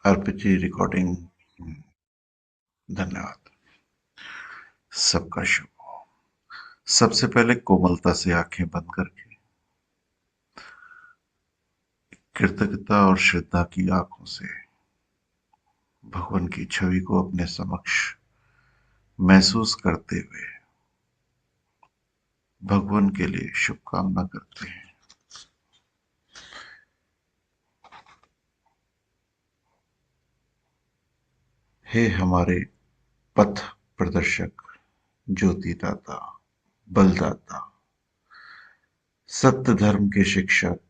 RPG recording. धन्यवाद। सबका शुभ हो। सबसे पहले कोमलता से आंखें बंद करके कृतज्ञता और श्रद्धा की आंखों से भगवान की छवि को अपने समक्ष महसूस करते हुए भगवान के लिए शुभकामना करते हैं। हे हमारे पथ प्रदर्शक, ज्योतिदाता, बलदाता, सत्य धर्म के शिक्षक,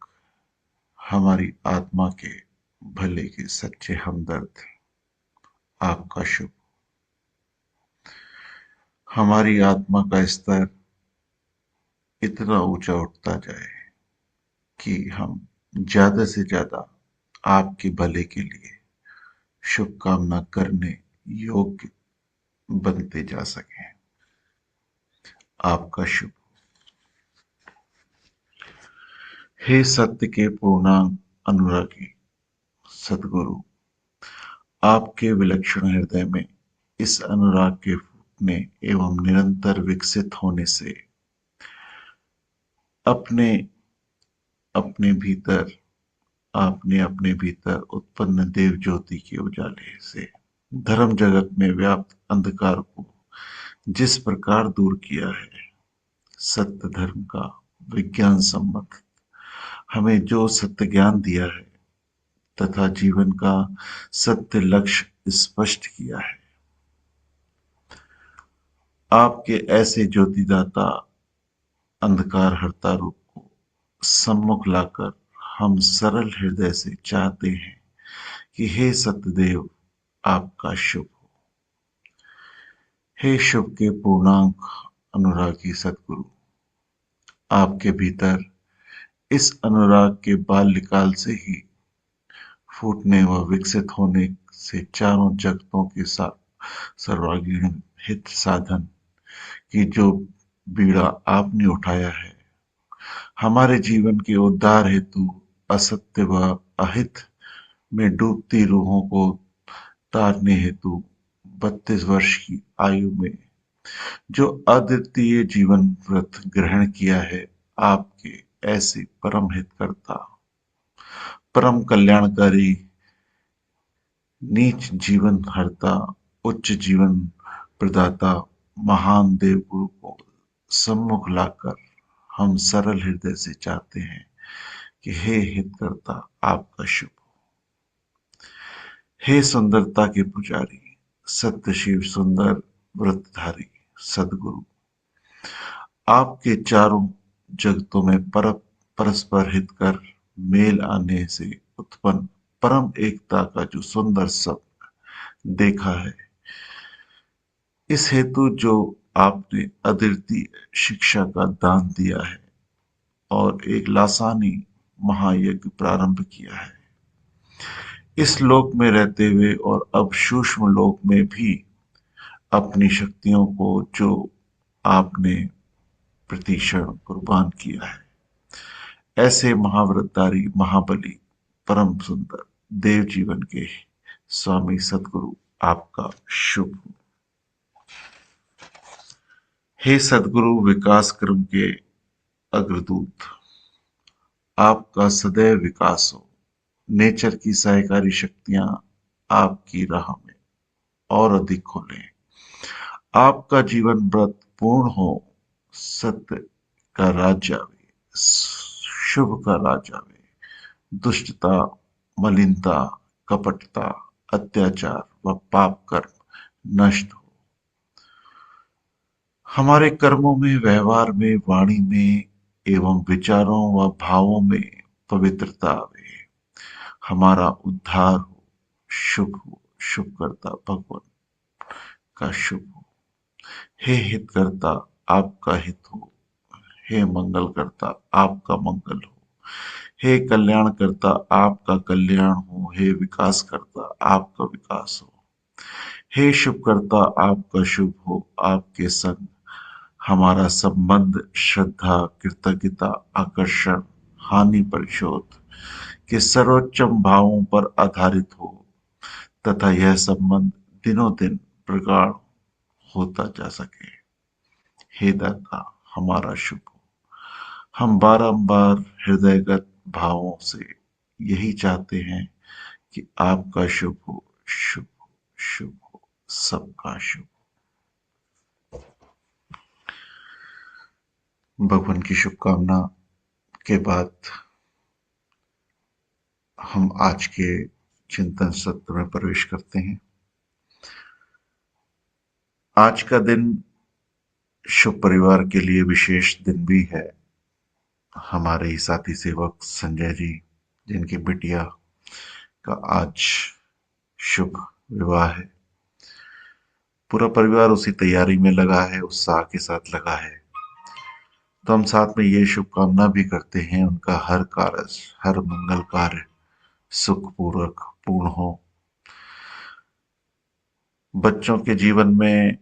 हमारी आत्मा के भले के सच्चे हमदर्द, आपका शुभ। हमारी आत्मा का स्तर इतना ऊंचा उठता जाए कि हम ज्यादा से ज्यादा आपके भले के लिए शुभकामना करने योग्य बनते जा सकें। आपका शुभ। हे सत्य के पूर्णांग अनुरागी सदगुरु, आपके विलक्षण हृदय में इस अनुराग के फूटने एवं निरंतर विकसित होने से अपने अपने भीतर आपने अपने भीतर उत्पन्न देव ज्योति के उजाले से धर्म जगत में व्याप्त अंधकार को जिस प्रकार दूर किया है, सत्य धर्म का विज्ञान सम्मत हमें जो सत्य ज्ञान दिया है तथा जीवन का सत्य लक्ष्य स्पष्ट किया है, आपके ऐसे ज्योतिदाता अंधकार हरता रूप को सम्मुख लाकर हम सरल हृदय से चाहते हैं कि हे सत्यदेव, आपका शुभ हो। हे शुभ के पूर्णांक अनुरागी सदगुरु, आपके भीतर इस अनुराग के बाल्यकाल से ही फूटने व विकसित होने से चारों जगतों के साथ सर्वांगीण हित साधन की जो बीड़ा आपने उठाया है, हमारे जीवन के उद्धार हेतु असत्य व अहित में डूबती रूहों को तारने हेतु 32 वर्ष की आयु में जो अद्वितीय जीवन व्रत ग्रहण किया है, आपके ऐसे परम हितकर्ता, परम कल्याणकारी, नीच जीवन हरता, उच्च जीवन प्रदाता महान देव गुरु को सम्मुख लाकर हम सरल हृदय से चाहते हैं कि हे हितकर्ता, आपका शुभ हो। हे सुंदरता के पुजारी, सत्य शिव सुंदर व्रतधारी सदगुरु, आपके चारों जगतों में परस्पर हित कर मेल आने से उत्पन्न परम एकता का जो सुंदर सब देखा है, इस हेतु जो आपने अद्वितीय शिक्षा का दान दिया है और एक लासानी महायज्ञ प्रारंभ किया है, इस लोक में रहते हुए और अब सूक्ष्म लोक में भी अपनी शक्तियों को जो आपने प्रतिक्षण कुर्बान किया है, ऐसे महाव्रतधारी महाबली परम सुंदर देव जीवन के स्वामी सदगुरु, आपका शुभ हो। हे सदगुरु विकास क्रम के अग्रदूत, आपका सदैव विकास हो। नेचर की सहकारी शक्तियां आपकी राह में और अधिक खोलें। आपका जीवन व्रत पूर्ण हो, सत्य का राज्य आवे, शुभ का राज आवे, दुष्टता, मलिनता, कपटता, अत्याचार व पाप कर्म नष्ट हो। हमारे कर्मों में, व्यवहार में, वाणी में एवं विचारों व भावों में पवित्रता आवे। हमारा उद्धार हो, शुभ हो, शुभ करता भगवान का शुभ हो। हे हितकर्ता, आपका हित हो। हे मंगल करता, आपका मंगल हो। हे कल्याण करता, आपका कल्याण हो। हे विकास करता, आपका विकास हो। हे शुभ करता, आपका शुभ हो। आपके संग हमारा संबंध श्रद्धा, कृतज्ञता, आकर्षण, हानि परिशोध के सर्वोच्चम भावों पर आधारित हो। तथा यह संबंध दिनों दिन प्रगाढ़ होता जा सके। हे दाता, हमारा शुभ हो। हम बारंबार हृदयगत भावों से यही चाहते हैं कि आपका शुभ हो, शुभ हो, शुभ हो, सबका शुभ। भगवान की शुभकामना के बाद हम आज के चिंतन सत्र में प्रवेश करते हैं। आज का दिन शुभ परिवार के लिए विशेष दिन भी है। हमारे ही साथी सेवक संजय जी, जिनकी बिटिया का आज शुभ विवाह है, पूरा परिवार उसी तैयारी में लगा है, उत्साह के साथ लगा है। तो हम साथ में ये शुभकामना भी करते हैं उनका हर कार्य, हर मंगल कार्य सुखपूर्वक पूर्ण हो। बच्चों के जीवन में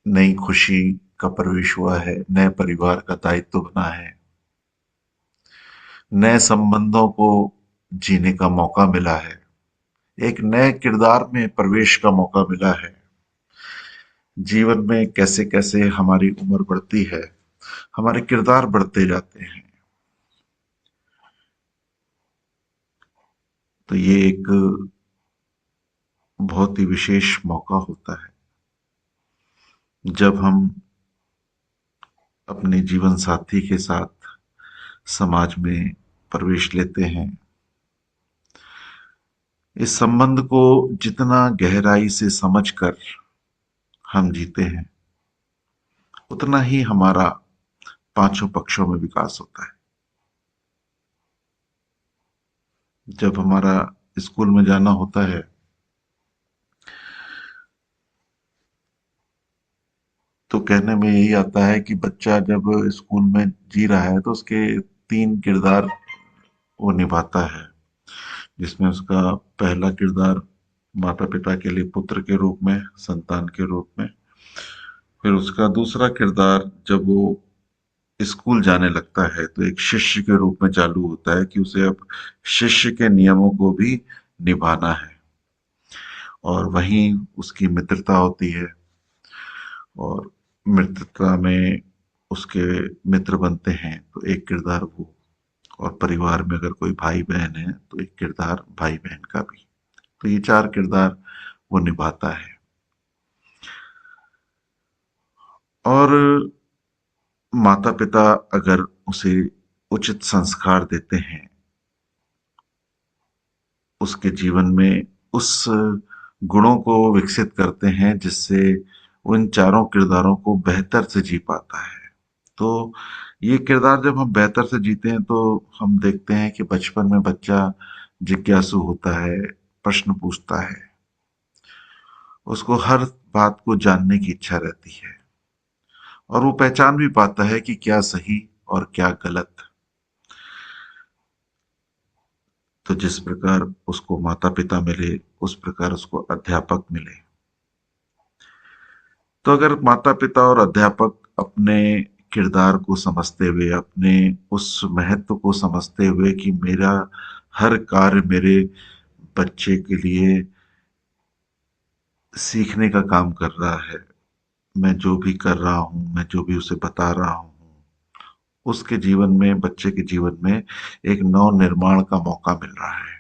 नई खुशी का प्रवेश हुआ है, नए परिवार का दायित्व बना है, नए संबंधों को जीने का मौका मिला है, एक नए किरदार में प्रवेश का मौका मिला है। जीवन में कैसे कैसे हमारी उम्र बढ़ती है, हमारे किरदार बढ़ते जाते हैं। तो ये एक बहुत ही विशेष मौका होता है जब हम अपने जीवन साथी के साथ समाज में प्रवेश लेते हैं। इस संबंध को जितना गहराई से समझकर हम जीते हैं, उतना ही हमारा पांचों पक्षों में विकास होता है। जब हमारा स्कूल में जाना होता है तो कहने में यही आता है कि बच्चा जब स्कूल में जी रहा है तो उसके तीन किरदार वो निभाता है, जिसमें उसका पहला किरदार माता पिता के लिए पुत्र के रूप में, संतान के रूप में। फिर उसका दूसरा किरदार जब वो स्कूल जाने लगता है तो एक शिष्य के रूप में चालू होता है कि उसे अब शिष्य के नियमों को भी निभाना है। और वहीं उसकी मित्रता होती है और मित्रता में उसके मित्र बनते हैं तो एक किरदार वो। और परिवार में अगर कोई भाई बहन है तो एक किरदार भाई बहन का भी। तो ये चार किरदार वो निभाता है। और माता पिता अगर उसे उचित संस्कार देते हैं, उसके जीवन में उस गुणों को विकसित करते हैं जिससे उन चारों किरदारों को बेहतर से जी पाता है। तो ये किरदार जब हम बेहतर से जीते हैं तो हम देखते हैं कि बचपन में बच्चा जिज्ञासु होता है, प्रश्न पूछता है, उसको हर बात को जानने की इच्छा रहती है और वो पहचान भी पाता है कि क्या सही और क्या गलत। तो जिस प्रकार उसको माता पिता मिले उस प्रकार उसको अध्यापक मिले। तो अगर माता पिता और अध्यापक अपने किरदार को समझते हुए, अपने उस महत्व को समझते हुए कि मेरा हर कार्य मेरे बच्चे के लिए सीखने का काम कर रहा है, मैं जो भी कर रहा हूं, मैं जो भी उसे बता रहा हूं, उसके जीवन में, बच्चे के जीवन में एक नव निर्माण का मौका मिल रहा है।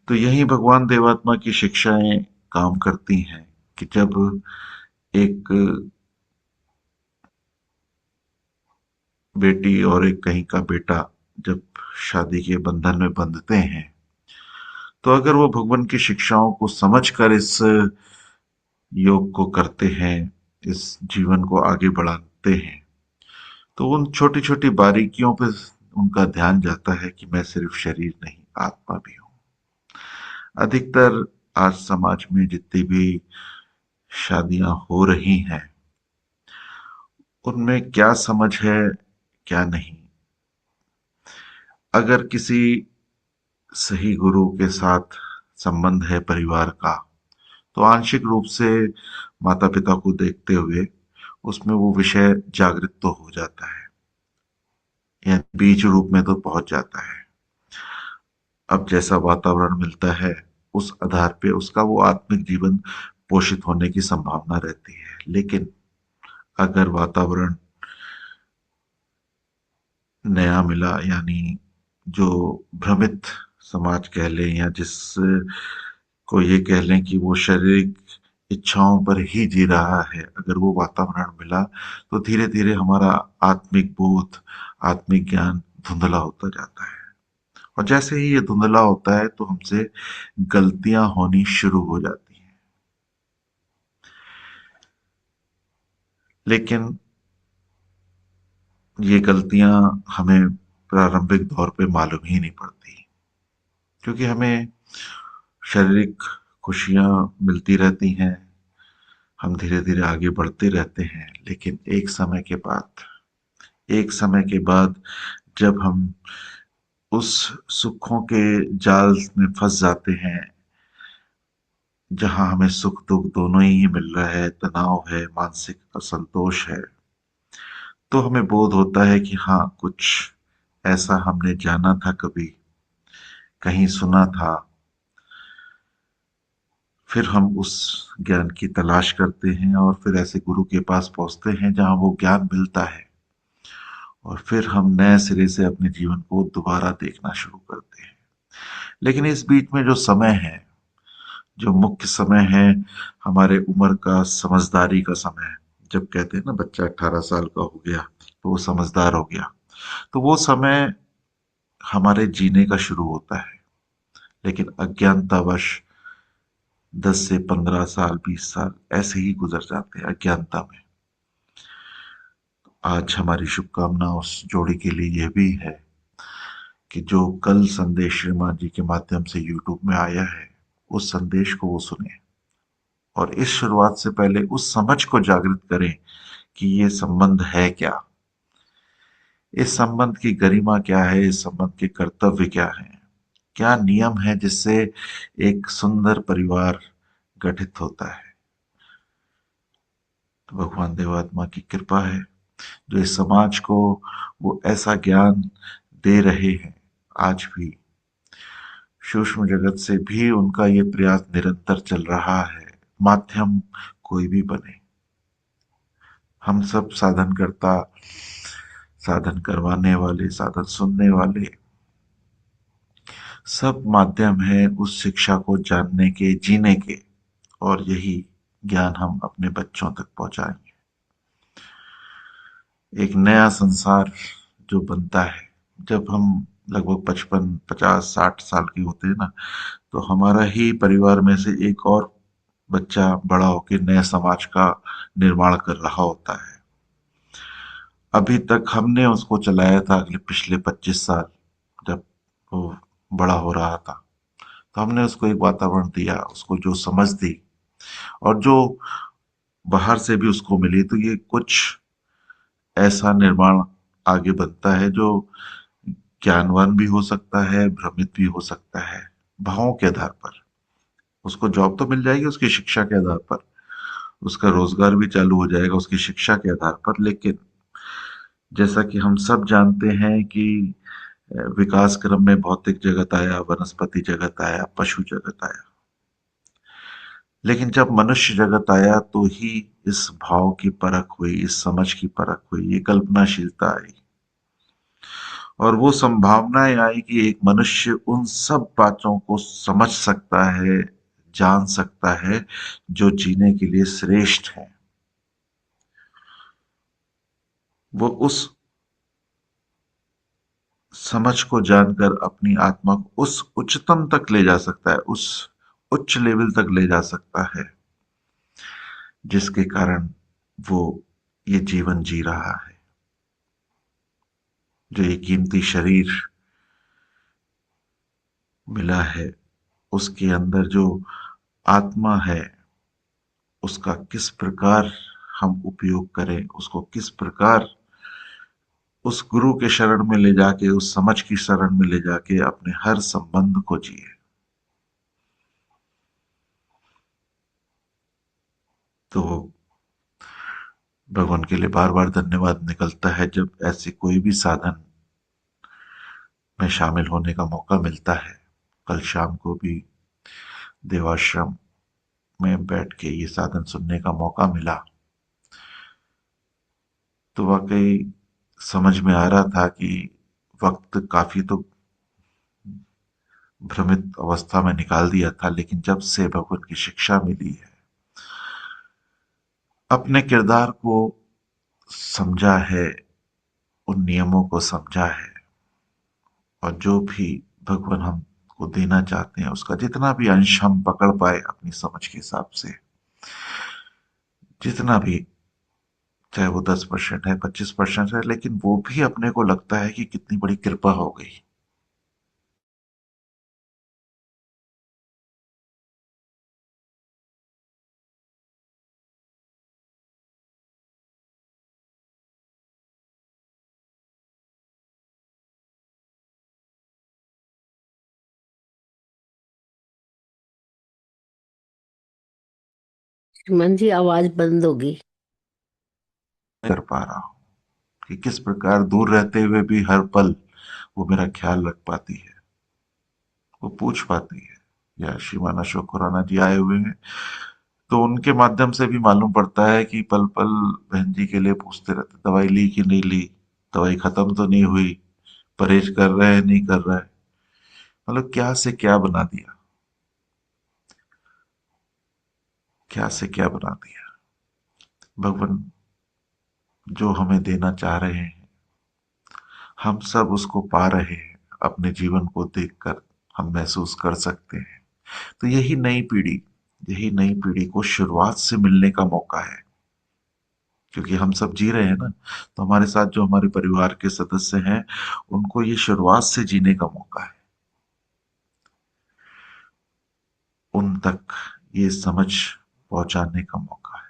तो यही भगवान देवात्मा की शिक्षाएं काम करती हैं कि जब एक बेटी और एक कहीं का बेटा जब शादी के बंधन में बंधते हैं तो अगर वो भगवान की शिक्षाओं को समझकर इस योग को करते हैं, इस जीवन को आगे बढ़ाते हैं, तो उन छोटी छोटी बारीकियों पे उनका ध्यान जाता है कि मैं सिर्फ शरीर नहीं, आत्मा भी हूं। अधिकतर आज समाज में जितनी भी शादियां हो रही हैं उनमें क्या समझ है क्या नहीं। अगर किसी सही गुरु के साथ संबंध है परिवार का तो आंशिक रूप से माता पिता को देखते हुए उसमें वो विषय जागृत तो हो जाता है या बीज रूप में तो पहुंच जाता है। अब जैसा वातावरण मिलता है उस आधार पे उसका वो आत्मिक जीवन पोषित होने की संभावना रहती है। लेकिन अगर वातावरण नया मिला, यानी जो भ्रमित समाज कह लें या जिस को ये कह लें कि वो शारीरिक इच्छाओं पर ही जी रहा है, अगर वो वातावरण मिला तो धीरे धीरे हमारा आत्मिक बोध, आत्मिक ज्ञान धुंधला होता जाता है। और जैसे ही ये धुंधला होता है तो हमसे गलतियां होनी शुरू हो जाती हैं। लेकिन ये गलतियां हमें प्रारंभिक दौर पे मालूम ही नहीं पड़ती, क्योंकि हमें शारीरिक खुशियां मिलती रहती हैं, हम धीरे धीरे आगे बढ़ते रहते हैं। लेकिन एक समय के बाद जब हम उस सुखों के जाल में फंस जाते हैं, जहां हमें सुख दुख दोनों ही मिल रहा है, तनाव है, मानसिक असंतोष है, तो हमें बोध होता है कि हाँ, कुछ ऐसा हमने जाना था, कभी कहीं सुना था। फिर हम उस ज्ञान की तलाश करते हैं और फिर ऐसे गुरु के पास पहुंचते हैं जहां वो ज्ञान मिलता है, और फिर हम नए सिरे से अपने जीवन को दोबारा देखना शुरू करते हैं। लेकिन इस बीच में जो समय है, जो मुख्य समय है, हमारे उम्र का, समझदारी का समय, जब कहते हैं ना बच्चा 18 साल का हो गया तो वो समझदार हो गया, तो वो समय हमारे जीने का शुरू होता है। लेकिन अज्ञानतावश 10 से 15 साल, 20 साल ऐसे ही गुजर जाते हैं अज्ञानता में। आज हमारी शुभकामना उस जोड़ी के लिए यह भी है कि जो कल संदेश श्रीमान जी के माध्यम से यूट्यूब में आया है, उस संदेश को वो सुने और इस शुरुआत से पहले उस समझ को जागृत करें कि ये संबंध है क्या, इस संबंध की गरिमा क्या है, इस संबंध के कर्तव्य क्या है, क्या नियम है जिससे एक सुंदर परिवार गठित होता है। तो भगवान देवात्मा की कृपा है जो इस समाज को वो ऐसा ज्ञान दे रहे हैं। आज भी सूक्ष्म जगत से भी उनका ये प्रयास निरंतर चल रहा है, माध्यम कोई भी बने। हम सब साधन करता, साधन करवाने वाले, साधन सुनने वाले, सब माध्यम है उस शिक्षा को जानने के, जीने के, और यही ज्ञान हम अपने बच्चों तक पहुंचाएंगे। एक नया संसार जो बनता है, जब हम लगभग 55, 50, 60 साल के होते हैं ना, तो हमारा ही परिवार में से एक और बच्चा बड़ा होकर नए समाज का निर्माण कर रहा होता है। अभी तक हमने उसको चलाया था, अगले पिछले 25 साल जब वो बड़ा हो रहा था, तो हमने उसको एक वातावरण दिया, उसको जो समझ दी और जो बाहर से भी उसको मिली, तो ये कुछ ऐसा निर्माण आगे बनता है जो ज्ञानवान भी हो सकता है, भ्रमित भी हो सकता है, भावों के आधार पर। उसको जॉब तो मिल जाएगी उसकी शिक्षा के आधार पर, उसका रोजगार भी चालू हो जाएगा उसकी शिक्षा के आधार पर। लेकिन जैसा कि हम सब जानते हैं कि विकास क्रम में भौतिक जगत आया, वनस्पति जगत आया, पशु जगत आया, लेकिन जब मनुष्य जगत आया तो ही इस भाव की परख हुई, इस समझ की परख हुई, ये कल्पनाशीलता आई और वो संभावनाएं आई कि एक मनुष्य उन सब बातों को समझ सकता है, जान सकता है जो जीने के लिए श्रेष्ठ है। वो उस समझ को जानकर अपनी आत्मा को उस उच्चतम तक ले जा सकता है, उस उच्च लेवल तक ले जा सकता है जिसके कारण वो ये जीवन जी रहा है। जो ये कीमती शरीर मिला है, उसके अंदर जो आत्मा है, उसका किस प्रकार हम उपयोग करें, उसको किस प्रकार उस गुरु के शरण में ले जाके, उस समझ की शरण में ले जाके अपने हर संबंध को जिए। तो भगवान के लिए बार बार धन्यवाद निकलता है जब ऐसे कोई भी साधन में शामिल होने का मौका मिलता है। कल शाम को भी देवाश्रम में बैठ के ये साधन सुनने का मौका मिला, तो वाकई समझ में आ रहा था कि वक्त काफी तो भ्रमित अवस्था में निकाल दिया था, लेकिन जब से भगवान की शिक्षा मिली है, अपने किरदार को समझा है, उन नियमों को समझा है, और जो भी भगवान हमको देना चाहते हैं उसका जितना भी अंश हम पकड़ पाए अपनी समझ के हिसाब से, जितना भी, चाहे वो 10% है, 25% है, लेकिन वो भी अपने को लगता है कि कितनी बड़ी कृपा हो गई। श्रीमान जी, आवाज बंद होगी। कर पा रहा हूँ कि किस प्रकार दूर रहते हुए भी हर पल वो मेरा ख्याल रख पाती है, वो पूछ पाती है। या श्रीमान अशोक खुराना जी आए हुए हैं, तो उनके माध्यम से भी मालूम पड़ता है कि पल पल बहन जी के लिए पूछते रहते, दवाई ली कि नहीं ली, दवाई खत्म तो नहीं हुई, परहेज कर रहे हैं नहीं कर रहे हैं। मतलब क्या से क्या बना दिया, क्या से क्या बना दिया। भगवान जो हमें देना चाह रहे हैं, हम सब उसको पा रहे हैं, अपने जीवन को देखकर हम महसूस कर सकते हैं। तो यही नई पीढ़ी को शुरुआत से मिलने का मौका है, क्योंकि हम सब जी रहे हैं ना, तो हमारे साथ जो हमारे परिवार के सदस्य हैं, उनको ये शुरुआत से जीने का मौका है, उन तक ये समझ पहुंचाने का मौका है।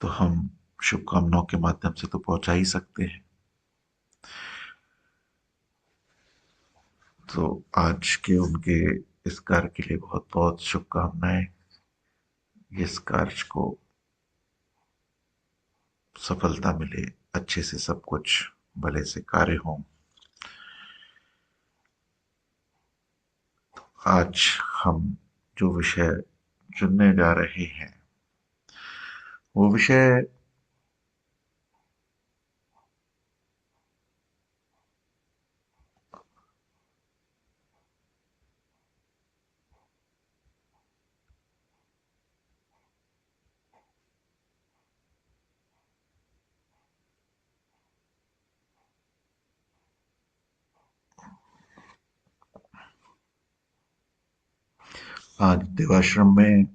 तो हम शुभकामनाओं के माध्यम से तो पहुंचा ही सकते हैं। तो आज के उनके इस कार्य के लिए बहुत बहुत शुभकामनाएं। इस कार्य को सफलता मिले, अच्छे से सब कुछ भले से कार्य हो। आज हम जो विषय चुनने जा रहे हैं, वो विषय आज देवाश्रम में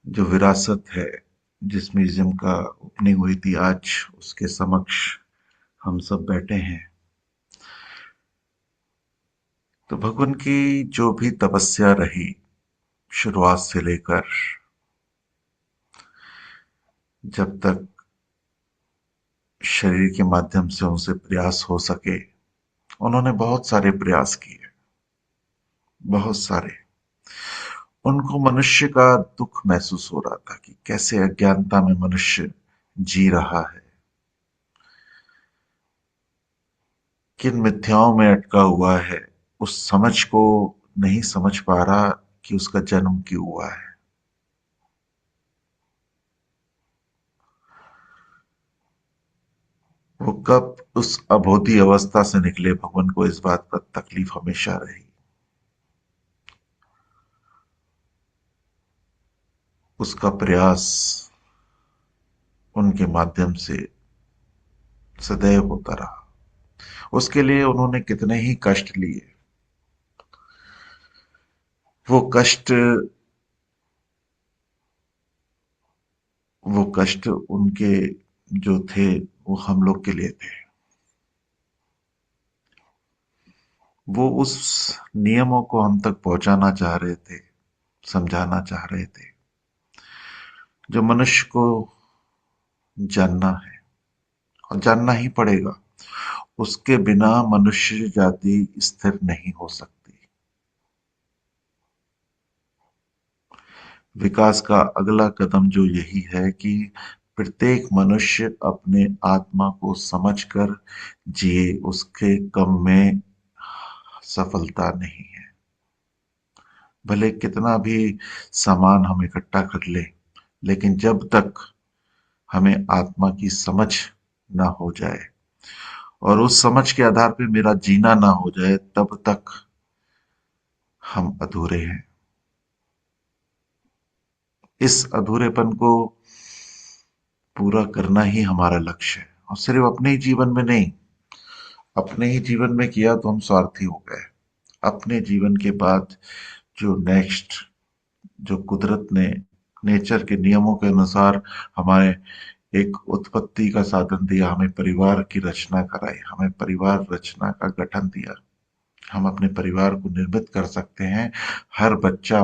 जो विरासत है, जिस म्यूजियम का ओपनिंग हुई थी, आज उसके समक्ष हम सब बैठे हैं। तो भगवान की जो भी तपस्या रही शुरुआत से लेकर, जब तक शरीर के माध्यम से उनसे प्रयास हो सके, उन्होंने बहुत सारे प्रयास किए, बहुत सारे। उनको मनुष्य का दुख महसूस हो रहा था कि कैसे अज्ञानता में मनुष्य जी रहा है, किन मिथ्याओं में अटका हुआ है, उस समझ को नहीं समझ पा रहा कि उसका जन्म क्यों हुआ है। वो कब उस अबोधी अवस्था से निकले, भगवान को इस बात पर तकलीफ हमेशा रही। उसका प्रयास उनके माध्यम से सदैव होता रहा। उसके लिए उन्होंने कितने ही कष्ट लिए। वो कष्ट वो कष्ट उनके जो थे, वो हम लोग के लिए थे। वो उस नियमों को हम तक पहुंचाना चाह रहे थे, समझाना चाह रहे थे, जो मनुष्य को जानना है, और जानना ही पड़ेगा। उसके बिना मनुष्य जाति स्थिर नहीं हो सकती। विकास का अगला कदम जो यही है कि प्रत्येक मनुष्य अपने आत्मा को समझकर जिए, उसके गम में सफलता नहीं है। भले कितना भी सामान हम इकट्ठा कर ले, लेकिन जब तक हमें आत्मा की समझ ना हो जाए और उस समझ के आधार पे मेरा जीना ना हो जाए, तब तक हम अधूरे हैं। इस अधूरेपन को पूरा करना ही हमारा लक्ष्य है, और सिर्फ अपने ही जीवन में नहीं, अपने ही जीवन में किया तो हम स्वार्थी हो गए। अपने जीवन के बाद जो नेक्स्ट, जो कुदरत ने नेचर के नियमों के अनुसार हमारे एक उत्पत्ति का साधन दिया, हमें परिवार की रचना कराई, हमें परिवार रचना का गठन दिया, हम अपने परिवार को निर्मित कर सकते हैं। हर बच्चा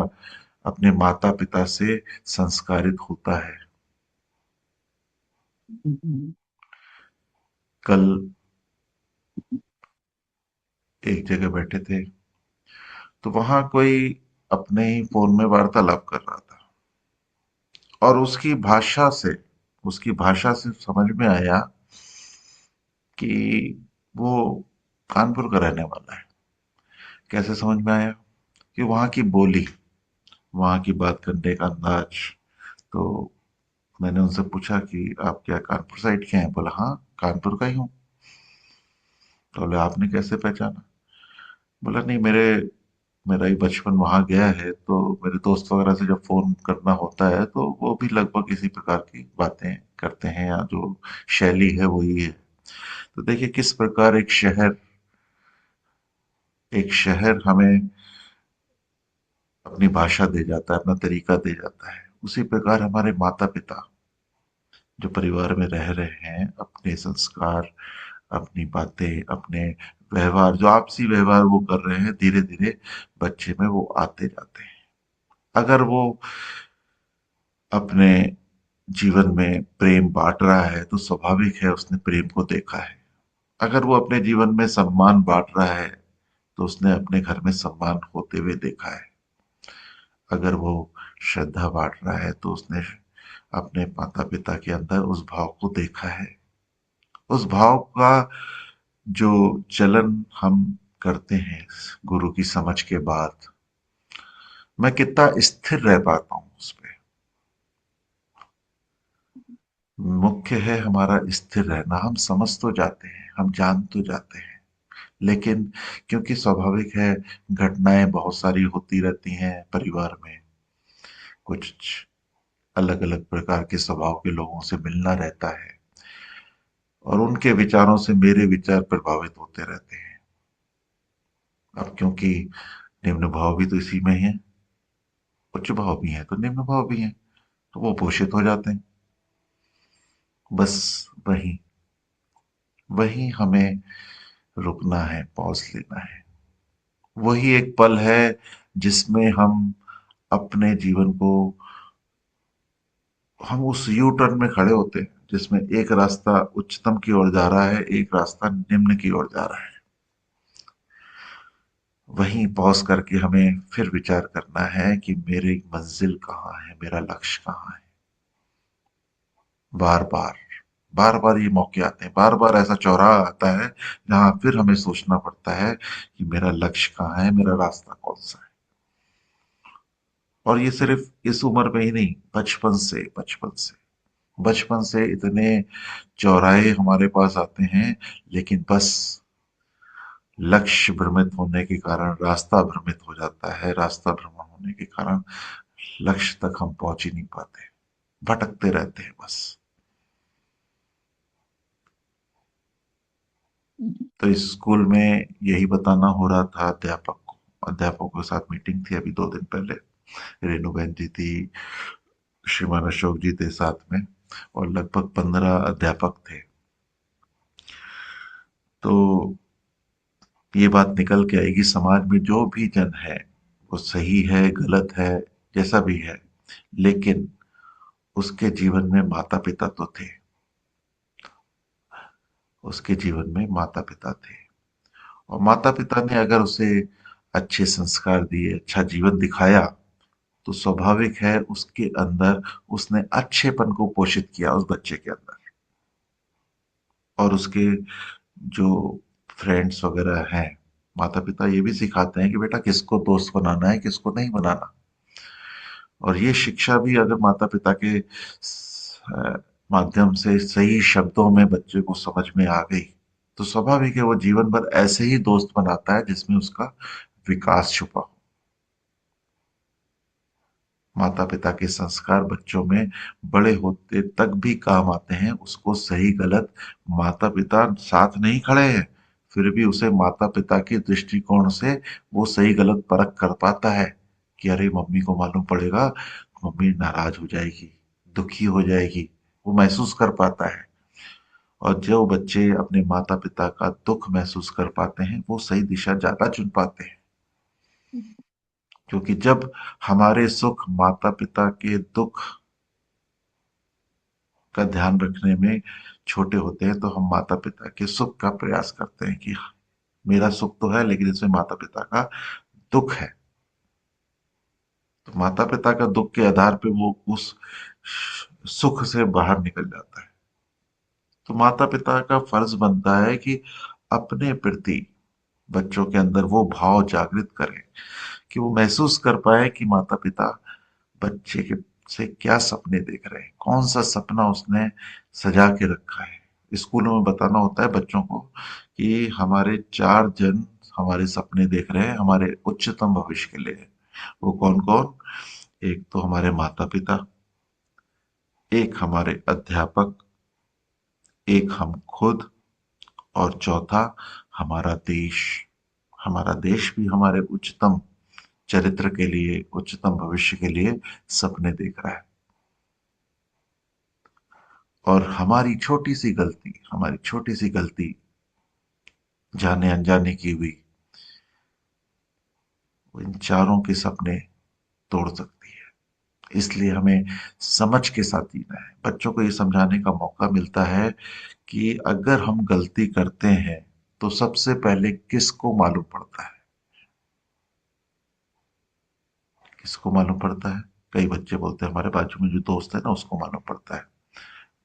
अपने माता पिता से संस्कारित होता है। हम्म। कल एक जगह बैठे थे, तो वहां कोई अपने ही फोन में वार्तालाप कर रहा था, और उसकी भाषा से समझ में आया कि वो कानपुर का रहने वाला है। कैसे समझ में आया? कि वहाँ की बोली, वहाँ की बात करने का अंदाज। तो मैंने उनसे पूछा कि आप क्या कानपुर साइड के हैं? बोला हाँ, कानपुर का ही हूँ। तो बोले आपने कैसे पहचाना? बोला नहीं, मेरा ही बचपन वहां गया है, तो मेरे दोस्त वगैरह से जब फोन करना होता है तो वो भी लगभग इसी प्रकार की बातें करते हैं, या जो शैली है वही है। तो देखिए किस प्रकार एक शहर हमें अपनी भाषा दे जाता है, अपना तरीका दे जाता है। उसी प्रकार हमारे माता पिता जो परिवार में रह रहे हैं, अपने संस्कार, अपनी बातें, अपने व्यवहार, जो आपसी व्यवहार वो कर रहे हैं, धीरे धीरे बच्चे में वो आते जाते हैं। अगर वो अपने जीवन में प्रेम बांट रहा है तो स्वाभाविक है उसने प्रेम को देखा है। अगर वो अपने जीवन में सम्मान बांट रहा है तो उसने अपने घर में सम्मान होते हुए देखा है। अगर वो श्रद्धा बांट रहा है तो उसने अपने माता पिता के अंदर उस भाव को देखा है। उस भाव का जो चलन हम करते हैं गुरु की समझ के बाद, मैं कितना स्थिर रह पाता हूँ उस पे। मुख्य है हमारा स्थिर रहना। हम समझ तो जाते हैं, हम जान तो जाते हैं, लेकिन क्योंकि स्वाभाविक है, घटनाएं बहुत सारी होती रहती हैं परिवार में, कुछ अलग अलग प्रकार के स्वभाव के लोगों से मिलना रहता है, और उनके विचारों से मेरे विचार प्रभावित होते रहते हैं। अब क्योंकि निम्न भाव भी तो इसी में ही है, उच्च भाव भी है तो निम्न भाव भी है, तो वो पोषित हो जाते हैं। बस वही वही हमें रुकना है, पॉज लेना है। वही एक पल है जिसमें अपने जीवन को हम उस यू टर्न में खड़े होते हैं, जिसमें एक रास्ता उच्चतम की ओर जा रहा है, एक रास्ता निम्न की ओर जा रहा है। वहीं पॉज करके हमें फिर विचार करना है कि मेरी मंजिल कहाँ है, मेरा लक्ष्य कहाँ है। बार बार बार बार ये मौके आते हैं, बार बार ऐसा चौराहा आता है जहां फिर हमें सोचना पड़ता है कि मेरा लक्ष्य कहाँ है, मेरा रास्ता कौन सा है। और ये सिर्फ इस उम्र में ही नहीं, बचपन से इतने चौराहे हमारे पास आते हैं, लेकिन बस लक्ष्य भ्रमित होने के कारण रास्ता भ्रमित हो जाता है। रास्ता भ्रमण होने के कारण लक्ष्य तक हम पहुंच ही नहीं पाते, भटकते रहते हैं बस। तो इस स्कूल में यही बताना हो रहा था अध्यापक को। अध्यापकों के साथ मीटिंग थी अभी 2 दिन पहले। रेणु बहन जी थी, श्रीमान अशोक जी थे साथ में, और लगभग 15 अध्यापक थे। तो ये बात निकल के आएगी, समाज में जो भी जन है वो सही है, गलत है, जैसा भी है, लेकिन उसके जीवन में माता पिता तो थे। उसके जीवन में माता पिता थे, और माता पिता ने अगर उसे अच्छे संस्कार दिए, अच्छा जीवन दिखाया, तो स्वाभाविक है उसके अंदर उसने अच्छेपन को पोषित किया उस बच्चे के अंदर। और उसके जो फ्रेंड्स वगैरह हैं, माता पिता ये भी सिखाते हैं कि बेटा किसको दोस्त बनाना है, किसको नहीं बनाना। और ये शिक्षा भी अगर माता पिता के माध्यम से सही शब्दों में बच्चे को समझ में आ गई, तो स्वाभाविक है वो जीवन भर ऐसे ही दोस्त बनाता है जिसमें उसका विकास छुपा हो। माता पिता के संस्कार बच्चों में बड़े होते तक भी काम आते हैं। उसको सही गलत माता पिता साथ नहीं खड़े हैं, फिर भी उसे माता पिता के दृष्टिकोण से वो सही गलत परख कर पाता है कि अरे मम्मी को मालूम पड़ेगा, मम्मी नाराज हो जाएगी, दुखी हो जाएगी, वो महसूस कर पाता है। और जो बच्चे अपने माता पिता का दुख महसूस कर पाते हैं वो सही दिशा ज्यादा चुन पाते हैं। क्योंकि जब हमारे सुख माता पिता के दुख का ध्यान रखने में छोटे होते हैं, तो हम माता पिता के सुख का प्रयास करते हैं कि मेरा सुख तो है लेकिन इसमें माता पिता का दुख है। तो माता पिता का दुख के आधार पे वो उस सुख से बाहर निकल जाता है। तो माता पिता का फर्ज बनता है कि अपने प्रति बच्चों के अंदर वो भाव जागृत करें कि वो महसूस कर पाए कि माता पिता बच्चे के से क्या सपने देख रहे हैं, कौन सा सपना उसने सजा के रखा है। स्कूलों में बताना होता है बच्चों को कि हमारे चार जन हमारे सपने देख रहे हैं हमारे उच्चतम भविष्य के लिए। वो कौन कौन? एक तो हमारे माता पिता, एक हमारे अध्यापक, एक हम खुद, और चौथा हमारा देश। हमारा देश भी हमारे उच्चतम चरित्र के लिए, उच्चतम भविष्य के लिए सपने देख रहा है। और हमारी छोटी सी गलती जाने अनजाने की हुई, वो इन चारों के सपने तोड़ सकती है। इसलिए हमें समझ के साथ जीना है। बच्चों को ये समझाने का मौका मिलता है कि अगर हम गलती करते हैं तो सबसे पहले किसको मालूम पड़ता है? किसको मालूम पड़ता है? कई बच्चे बोलते हैं हमारे बाजू में जो दोस्त है ना उसको मालूम पड़ता है।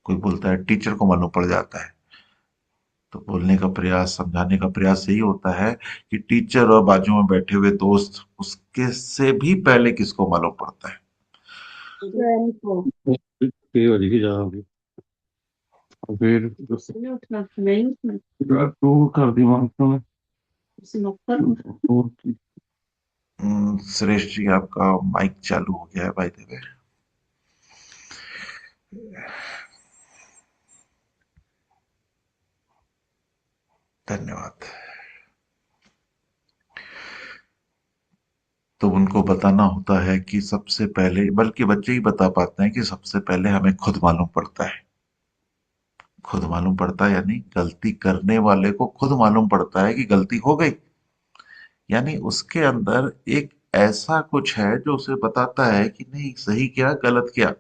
कोई बोलता है टीचर को मालूम पड़ जाता है। तो बोलने का प्रयास, समझाने का प्रयास यही होता है कि टीचर और बाजू में बैठे हुए दोस्त, उसके से भी पहले किसको मालूम पड़ता है। ये वाली की जा होगी। और फिर तो कर दी मांग तो मैं तो सुरेश जी आपका माइक चालू हो गया है बाय द वे। धन्यवाद। तो उनको बताना होता है कि सबसे पहले, बल्कि बच्चे ही बता पाते हैं कि सबसे पहले हमें खुद मालूम पड़ता है। खुद मालूम पड़ता है यानी गलती करने वाले को खुद मालूम पड़ता है कि गलती हो गई। यानी उसके अंदर एक ऐसा कुछ है जो उसे बताता है कि नहीं, सही क्या गलत क्या।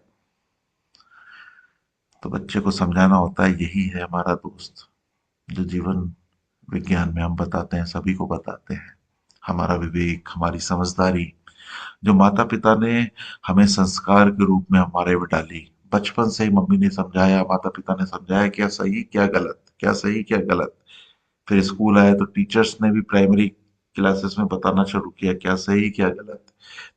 तो बच्चे को समझाना होता है यही है हमारा दोस्त, जो जीवन विज्ञान में हम बताते हैं, सभी को बताते हैं। हमारा विवेक, हमारी समझदारी, जो माता पिता ने हमें संस्कार के रूप में हमारे में डाली। बचपन से ही मम्मी ने समझाया, माता पिता ने समझाया क्या सही क्या गलत, क्या सही क्या गलत। फिर स्कूल आया तो टीचर्स ने भी प्राइमरी क्लासेस में बताना शुरू किया क्या सही क्या गलत।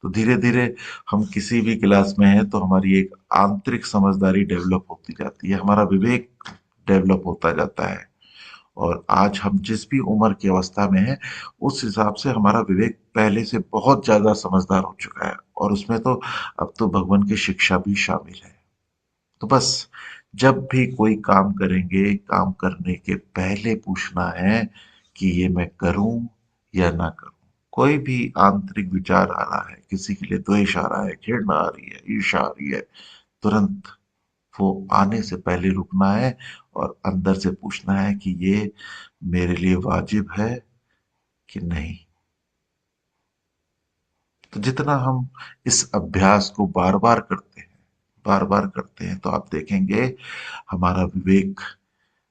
तो धीरे धीरे हम किसी भी क्लास में हैं तो हमारी एक आंतरिक समझदारी डेवलप होती जाती है, हमारा विवेक डेवलप होता जाता है। और आज हम जिस भी उम्र की अवस्था में हैं उस हिसाब से हमारा विवेक पहले से बहुत ज्यादा समझदार हो चुका है। और उसमें तो अब तो भगवान की शिक्षा भी शामिल है। तो बस जब भी कोई काम करेंगे, काम करने के पहले पूछना है कि ये मैं करूं या ना करूं। कोई भी आंतरिक विचार आ रहा है, किसी के लिए द्वेष आ रहा है, घृणा आ रही है, ईर्ष्या आ रही है, तुरंत वो आने से पहले रुकना है और अंदर से पूछना है कि ये मेरे लिए वाजिब है कि नहीं। तो जितना हम इस अभ्यास को बार बार करते हैं, बार बार करते हैं, तो आप देखेंगे हमारा विवेक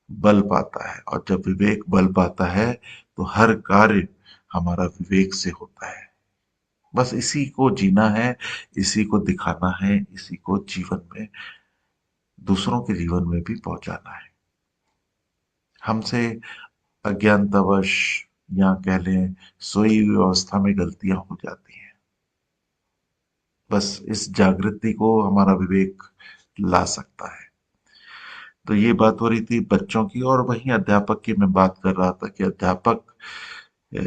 बल पाता है। और जब विवेक बल पाता है तो हर कार्य हमारा विवेक से होता है। बस इसी को जीना है, इसी को दिखाना है, इसी को जीवन में, दूसरों के जीवन में भी पहुंचाना है। हमसे अज्ञानतावश या कह लें सोई हुई अवस्था में गलतियां हो जाती हैं। बस इस जागृति को हमारा विवेक ला सकता है। तो ये बात हो रही थी बच्चों की, और वहीं अध्यापक की मैं बात कर रहा था कि अध्यापक अ,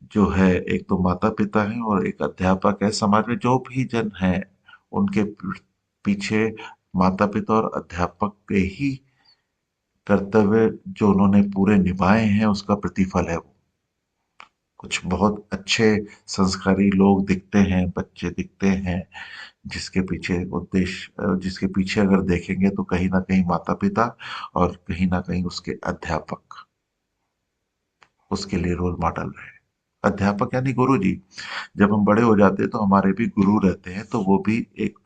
जो है, एक तो माता पिता है और एक अध्यापक है। समाज में जो भी जन है उनके पीछे माता पिता और अध्यापक के ही कर्तव्य जो उन्होंने पूरे निभाए हैं उसका प्रतिफल है वो। कुछ बहुत अच्छे संस्कारी लोग दिखते हैं, बच्चे दिखते हैं, जिसके पीछे उद्देश्य, जिसके पीछे अगर देखेंगे तो कहीं ना कहीं माता पिता और कहीं ना कहीं उसके अध्यापक उसके लिए रोल मॉडल रहे। अध्यापक यानी गुरु जी। जब हम बड़े हो जाते हैं तो हमारे भी गुरु रहते हैं, तो वो भी एक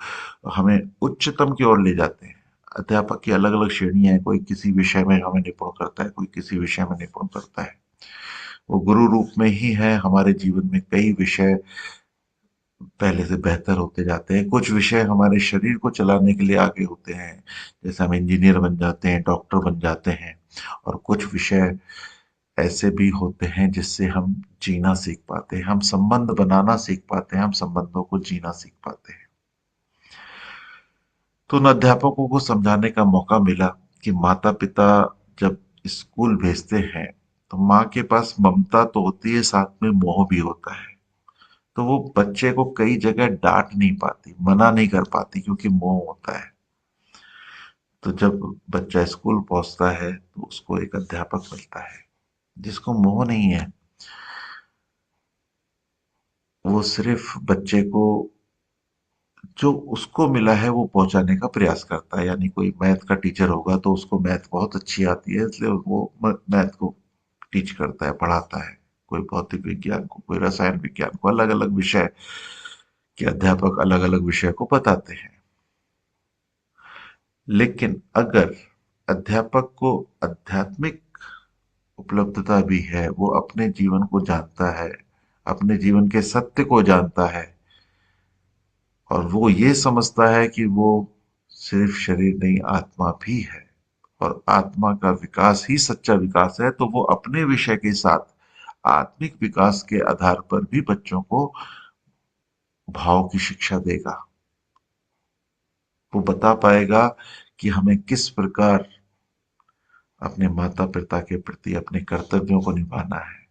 हमें उच्चतम की ओर ले जाते हैं। अध्यापक की अलग अलग श्रेणियां हैं, कोई किसी विषय में हमें निपुण करता है, कोई किसी विषय में निपुण करता है। वो गुरु रूप में ही है। हमारे जीवन में कई विषय पहले से बेहतर होते जाते हैं। कुछ विषय हमारे शरीर को चलाने के लिए आगे होते हैं, जैसे हम इंजीनियर बन जाते हैं, डॉक्टर बन जाते हैं। और कुछ विषय ऐसे भी होते हैं जिससे हम जीना सीख पाते हैं, हम संबंध बनाना सीख पाते हैं, हम संबंधों को जीना सीख पाते हैं। तो उन अध्यापकों को समझाने का मौका मिला कि माता पिता जब स्कूल भेजते हैं तो माँ के पास ममता तो होती है, साथ में मोह भी होता है। तो वो बच्चे को कई जगह डांट नहीं पाती, मना नहीं कर पाती, क्योंकि मोह होता है। तो जब बच्चा स्कूल पहुंचता है तो उसको एक अध्यापक मिलता है जिसको मोह नहीं है। वो सिर्फ बच्चे को जो उसको मिला है वो पहुंचाने का प्रयास करता है। यानी कोई मैथ का टीचर होगा तो उसको मैथ बहुत अच्छी आती है, इसलिए वो मैथ को टीच करता है, पढ़ाता है। कोई भौतिक विज्ञान को, कोई रसायन विज्ञान को, अलग अलग विषय के अध्यापक अलग अलग विषय को बताते हैं। लेकिन अगर अध्यापक को आध्यात्मिक उपलब्धता भी है, वो अपने जीवन को जानता है, अपने जीवन के सत्य को जानता है, और वो ये समझता है कि वो सिर्फ शरीर नहीं, आत्मा भी है, और आत्मा का विकास ही सच्चा विकास है, तो वो अपने विषय के साथ आत्मिक विकास के आधार पर भी बच्चों को भाव की शिक्षा देगा। वो बता पाएगा कि हमें किस प्रकार अपने माता पिता के प्रति अपने कर्तव्यों को निभाना है,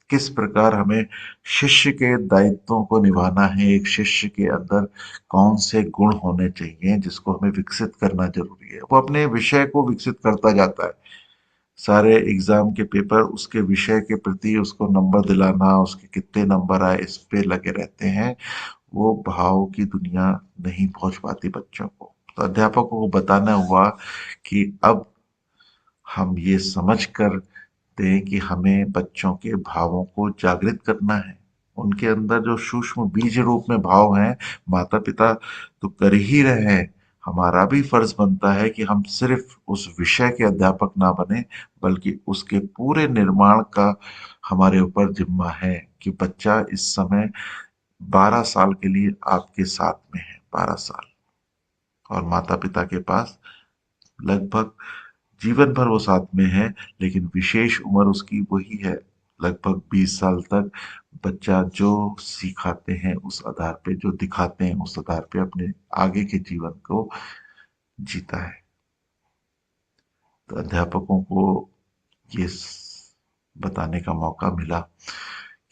किस प्रकार हमें शिष्य के दायित्वों को निभाना है, एक शिष्य के अंदर कौन से गुण होने चाहिए जिसको हमें विकसित करना जरूरी है। वो अपने विषय को विकसित करता जाता है। सारे एग्जाम के पेपर उसके विषय के प्रति उसको नंबर दिलाना, उसके कितने नंबर आए, इस पे लगे रहते हैं। वो भाव की दुनिया नहीं पहुंच पाती बच्चों को। तो अध्यापकों को बताना हुआ कि अब हम ये समझ कर दें कि हमें बच्चों के भावों को जागृत करना है। उनके अंदर जो सूक्ष्म बीज रूप में भाव हैं, माता पिता तो कर ही रहे हैं, हमारा भी फर्ज बनता है कि हम सिर्फ उस विषय के अध्यापक ना बने, बल्कि उसके पूरे निर्माण का हमारे ऊपर जिम्मा है। कि बच्चा इस समय 12 साल के लिए आपके साथ में है, 12 साल, और माता पिता के पास लगभग जीवन भर वो साथ में है, लेकिन विशेष उम्र उसकी वही है, लगभग 20 साल तक। बच्चा जो सिखाते हैं उस आधार पे, जो दिखाते हैं उस आधार पे अपने आगे के जीवन को जीता है। तो अध्यापकों को ये बताने का मौका मिला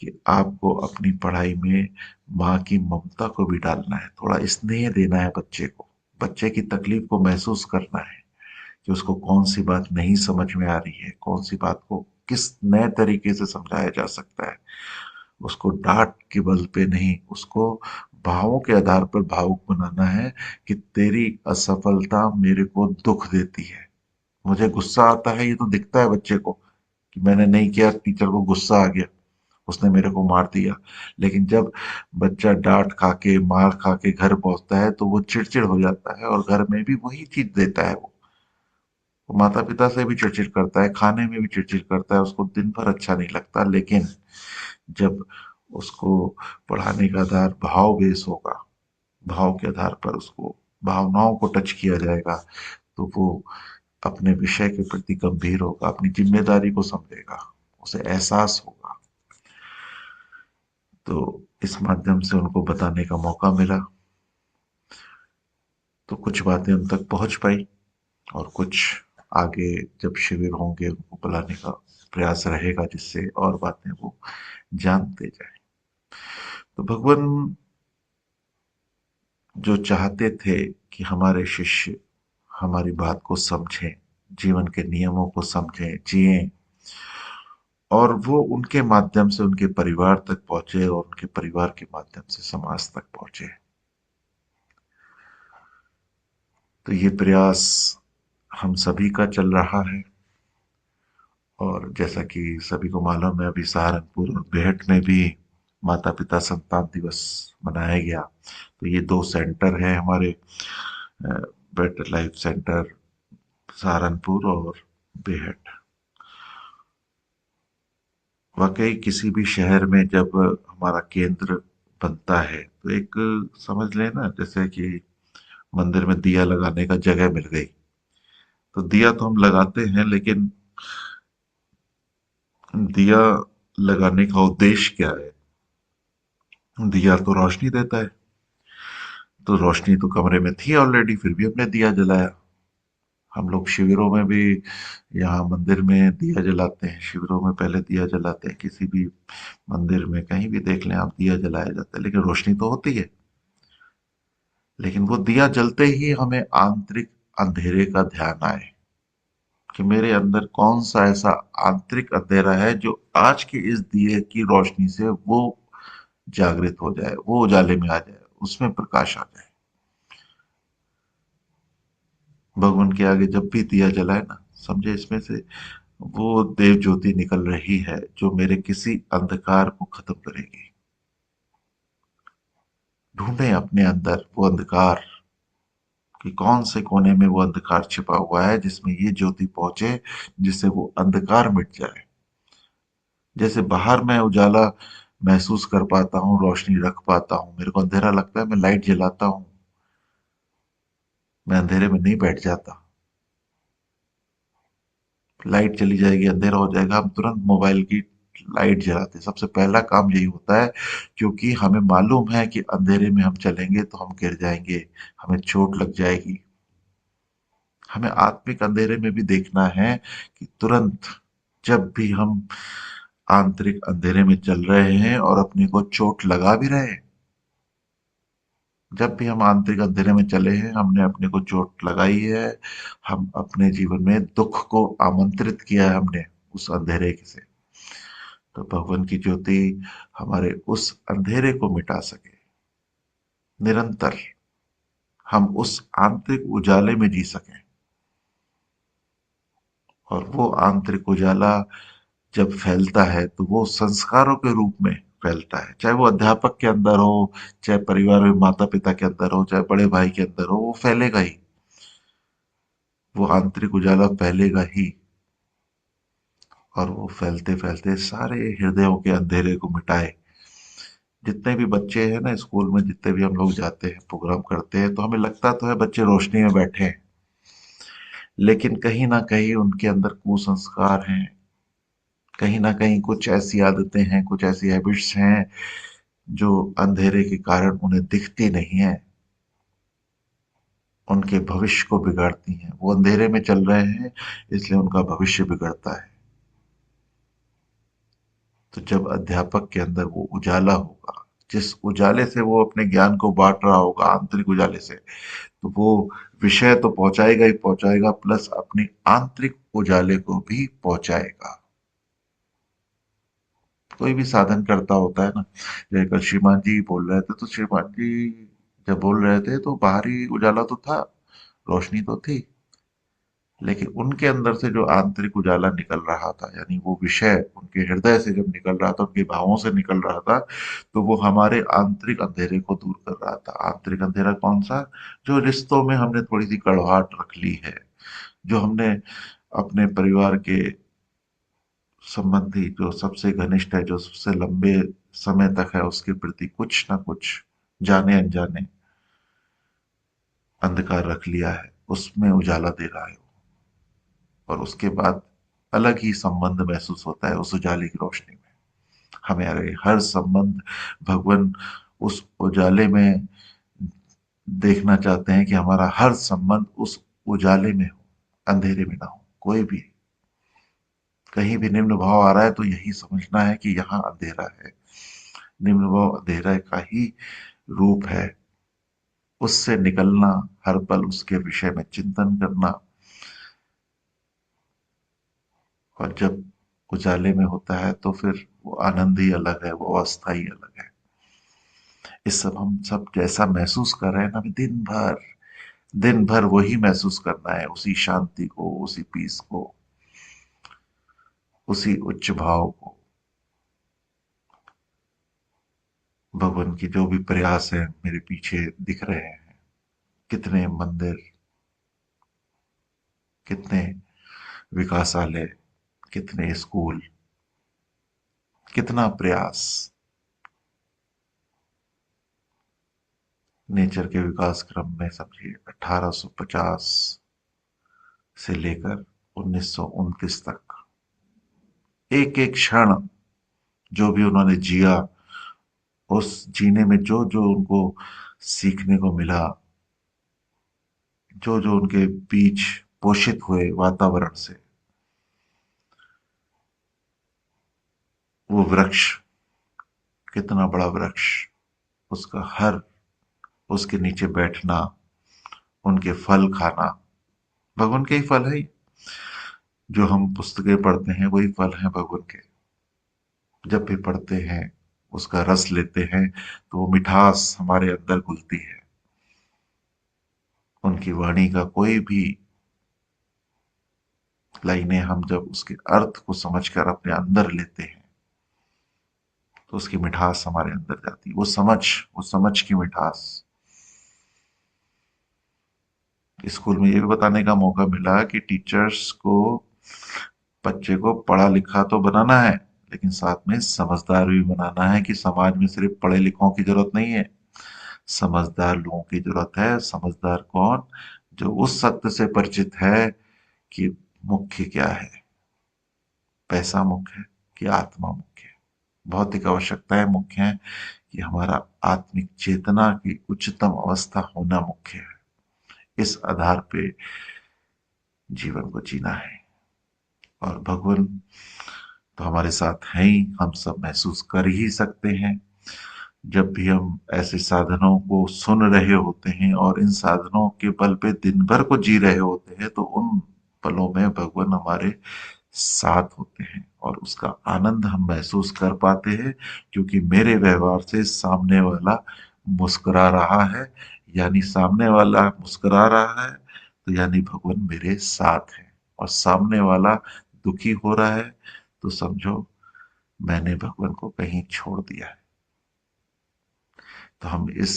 कि आपको अपनी पढ़ाई में माँ की ममता को भी डालना है, थोड़ा स्नेह देना है बच्चे को, बच्चे की तकलीफ को महसूस करना है कि उसको कौन सी बात नहीं समझ में आ रही है, कौन सी बात को किस नए तरीके से समझाया जा सकता है। उसको डांट के बल पे नहीं, उसको भावों के आधार पर भावुक बनाना है कि तेरी असफलता मेरे को दुख देती है। मुझे गुस्सा आता है, ये तो दिखता है बच्चे को कि मैंने नहीं किया, टीचर को गुस्सा आ गया, उसने मेरे को मार दिया। लेकिन जब बच्चा डांट खा के, मार खा के घर पहुंचता है तो वो चिड़चिड़ हो जाता है, और घर में भी वही चीज देता है। वो माता पिता से भी चिड़चिड़ करता है, खाने में भी चिड़चिड़ करता है, उसको दिन भर अच्छा नहीं लगता। लेकिन जब उसको पढ़ाने का आधार भाव बेस होगा, भाव के आधार पर उसको भावनाओं को टच किया जाएगा, तो वो अपने विषय के प्रति गंभीर होगा, अपनी जिम्मेदारी को समझेगा, उसे एहसास होगा। तो इस माध्यम से उनको बताने का मौका मिला, तो कुछ बातें उन तक पहुंच पाई, और कुछ आगे जब शिविर होंगे उनको बुलाने का प्रयास रहेगा, जिससे और बातें वो जानते जाए। तो भगवान जो चाहते थे कि हमारे शिष्य हमारी बात को समझें, जीवन के नियमों को समझें, जिएं, और वो उनके माध्यम से उनके परिवार तक पहुंचे, और उनके परिवार के माध्यम से समाज तक पहुंचे। तो ये प्रयास हम सभी का चल रहा है, और जैसा कि सभी को मालूम है, अभी सहारनपुर और बेहट में भी माता पिता संतान दिवस मनाया गया। तो ये दो सेंटर हैं हमारे, बेटर लाइफ सेंटर सहारनपुर और बेहट। वाकई किसी भी शहर में जब हमारा केंद्र बनता है, तो एक समझ लेना जैसे कि मंदिर में दिया लगाने का जगह मिल गई। तो दिया तो हम लगाते हैं, लेकिन दिया लगाने का उद्देश्य क्या है? दिया तो रोशनी देता है, तो रोशनी तो कमरे में थी ऑलरेडी, फिर भी हमने दिया जलाया। हम लोग शिविरों में भी, यहाँ मंदिर में दिया जलाते हैं, शिविरों में पहले दिया जलाते हैं, किसी भी मंदिर में कहीं भी देख लें आप, दिया जलाया जाता है, लेकिन रोशनी तो होती है। लेकिन वो दिया जलते ही हमें आंतरिक अंधेरे का ध्यान आए, कि मेरे अंदर कौन सा ऐसा आंतरिक अंधेरा है जो आज के इस दिए की रोशनी से वो जागृत हो जाए, वो उजाले में आ जाए, उसमें प्रकाश आ जाए। भगवान के आगे जब भी दिया जलाए ना, समझे इसमें से वो देव ज्योति निकल रही है, जो मेरे किसी अंधकार को खत्म करेगी। ढूंढे अपने अंदर वो अंधकार, कि कौन से कोने में वो अंधकार छिपा हुआ है, जिसमें ये ज्योति पहुंचे, जिससे वो अंधकार मिट जाए। जैसे बाहर मैं उजाला महसूस कर पाता हूँ, रोशनी रख पाता हूँ, मेरे को अंधेरा लगता है, मैं लाइट जलाता हूँ, मैं अंधेरे में नहीं बैठ जाता। लाइट चली जाएगी, अंधेरा हो जाएगा, हम तुरंत मोबाइल की लाइट जलाते हैं। सबसे पहला काम यही होता है, क्योंकि हमें मालूम है कि अंधेरे में हम चलेंगे तो हम गिर जाएंगे, हमें चोट लग जाएगी। हमें आत्मिक अंधेरे में भी देखना है कि तुरंत जब भी हम आंतरिक अंधेरे में चल रहे हैं और अपने को चोट लगा भी रहे हैं, जब भी हम आंतरिक अंधेरे में चले हैं, हमने अपने को चोट लगाई है, हम अपने जीवन में दुख को आमंत्रित किया है हमने उस अंधेरे से। तो भगवान की ज्योति हमारे उस अंधेरे को मिटा सके, निरंतर हम उस आंतरिक उजाले में जी सकें। और वो आंतरिक उजाला जब फैलता है, तो वो संस्कारों के रूप में फैलता है, चाहे वो अध्यापक के अंदर हो, चाहे परिवार में माता पिता के अंदर हो, चाहे बड़े भाई के अंदर हो, वो फैलेगा ही, वो आंतरिक उजाला फैलेगा ही। और वो फैलते फैलते सारे हृदयों के अंधेरे को मिटाए। जितने भी बच्चे हैं ना स्कूल में, जितने भी हम लोग जाते हैं, प्रोग्राम करते हैं, तो हमें लगता तो है बच्चे रोशनी में बैठे हैं, लेकिन कहीं ना कहीं उनके अंदर कुसंस्कार हैं, कहीं ना कहीं कुछ ऐसी आदतें हैं, कुछ ऐसी हैबिट्स हैं जो अंधेरे के कारण उन्हें दिखती नहीं है, उनके भविष्य को बिगाड़ती हैं। वो अंधेरे में चल रहे हैं, इसलिए उनका भविष्य बिगड़ता है। तो जब अध्यापक के अंदर वो उजाला होगा, जिस उजाले से वो अपने ज्ञान को बांट रहा होगा, आंतरिक उजाले से, तो वो विषय तो पहुंचाएगा ही पहुंचाएगा, प्लस अपनी आंतरिक उजाले को भी पहुंचाएगा। कोई भी साधन करता होता है ना, जैसे कल श्रीमान जी बोल रहे थे, तो श्रीमान जी जब बोल रहे थे तो बाहरी उजाला तो था, रोशनी तो थी, लेकिन उनके अंदर से जो आंतरिक उजाला निकल रहा था, यानी वो विषय उनके हृदय से जब निकल रहा था, उनके भावों से निकल रहा था, तो वो हमारे आंतरिक अंधेरे को दूर कर रहा था। आंतरिक अंधेरा कौन सा? जो रिश्तों में हमने थोड़ी सी कड़वाहट रख ली है, जो हमने अपने परिवार के संबंधी जो सबसे घनिष्ठ है, जो सबसे लंबे समय तक है उसके प्रति कुछ ना कुछ जाने अनजाने अंधकार रख लिया है, उसमें उजाला दे रहा है। और उसके बाद अलग ही संबंध महसूस होता है उस उजाले की रोशनी में। हमारे हर संबंध भगवान उस उजाले में देखना चाहते हैं कि हमारा हर संबंध उस उजाले में हो, अंधेरे में ना हो। कोई भी कहीं भी निम्न भाव आ रहा है तो यही समझना है कि यहाँ अंधेरा है। निम्न भाव अंधेरा का ही रूप है। उससे निकलना, हर पल उसके विषय में चिंतन करना, और जब उजाले में होता है तो फिर वो आनंद ही अलग है, वो अवस्था ही अलग है। इस सब हम सब जैसा महसूस कर रहे हैं ना, दिन भर वही महसूस करना है, उसी शांति को, उसी पीस को, उसी उच्च भाव को। भगवान की जो भी प्रयास है मेरे पीछे दिख रहे हैं। कितने मंदिर, कितने विकासालय, कितने स्कूल, कितना प्रयास। नेचर के विकास क्रम में समझिए 1850 से लेकर 1929 तक एक एक क्षण जो भी उन्होंने जिया, उस जीने में जो जो उनको सीखने को मिला, जो जो उनके बीच पोषित हुए वातावरण से, वो वृक्ष, कितना बड़ा वृक्ष, उसका हर, उसके नीचे बैठना, उनके फल खाना, भगवान के ही फल है। जो हम पुस्तकें पढ़ते हैं वही फल हैं भगवान के। जब भी पढ़ते हैं, उसका रस लेते हैं, तो वो मिठास हमारे अंदर घुलती है। उनकी वाणी का कोई भी लाइनें हम जब उसके अर्थ को समझकर अपने अंदर लेते हैं, तो उसकी मिठास हमारे अंदर जाती है। वो समझ की मिठास। स्कूल में ये भी बताने का मौका मिला कि टीचर्स को बच्चे को पढ़ा लिखा तो बनाना है, लेकिन साथ में समझदार भी बनाना है, कि समाज में सिर्फ पढ़े लिखों की जरूरत नहीं है, समझदार लोगों की जरूरत है। समझदार कौन? जो उस सत्य से परिचित है कि मुख्य क्या है, पैसा मुख्य है कि आत्मा मुख्य है, भौतिक आवश्यकताएं मुख्य हैं कि हमारा आत्मिक चेतना की उच्चतम अवस्था होना मुख्य है। इस आधार पे जीवन को जीना है। और भगवान तो हमारे साथ हैं ही, हम सब महसूस कर ही सकते हैं। जब भी हम ऐसे साधनों को सुन रहे होते हैं और इन साधनों के बल पे दिन भर को जी रहे होते हैं, तो उन पलों में भगवान हमारे साथ होते हैं और उसका आनंद हम महसूस कर पाते हैं। क्योंकि मेरे व्यवहार से सामने वाला मुस्कुरा रहा है, यानी सामने वाला मुस्कुरा रहा है, तो यानी भगवान मेरे साथ है। और सामने वाला दुखी हो रहा है, तो समझो मैंने भगवान को कहीं छोड़ दिया है। तो हम इस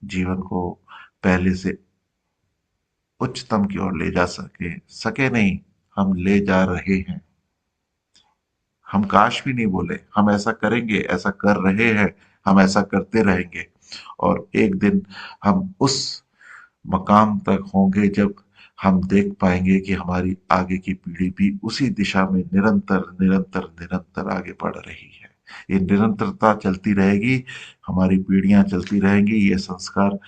जीवन को पहले से उच्चतम की ओर ले जा सके नहीं, हम ले जा रहे हैं। हम काश भी नहीं बोले, हम ऐसा करेंगे, ऐसा कर रहे हैं, हम ऐसा करते रहेंगे। और एक दिन हम उस मकाम तक होंगे जब हम देख पाएंगे कि हमारी आगे की पीढ़ी भी उसी दिशा में निरंतर निरंतर निरंतर आगे बढ़ रही है। ये निरंतरता चलती रहेगी, हमारी पीढ़ियां चलती रहेंगी, ये संस्कार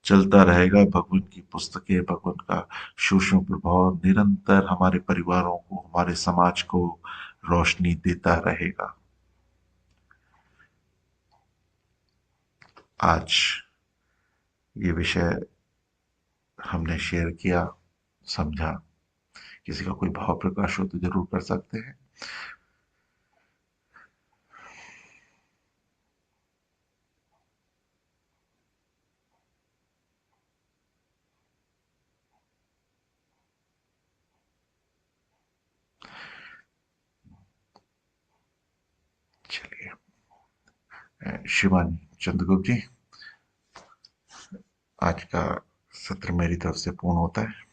चलता रहेगा। भगवान की पुस्तकें, भगवान का सूक्ष्म प्रभाव निरंतर हमारे परिवारों को, हमारे समाज को रोशनी देता रहेगा। आज ये विषय हमने शेयर किया, समझा। किसी का कोई भाव प्रकाश हो तो जरूर कर सकते हैं। चलिए, शिवानी चंद्रगुप्त जी, आज का सत्र मेरी तरफ से पूर्ण होता है।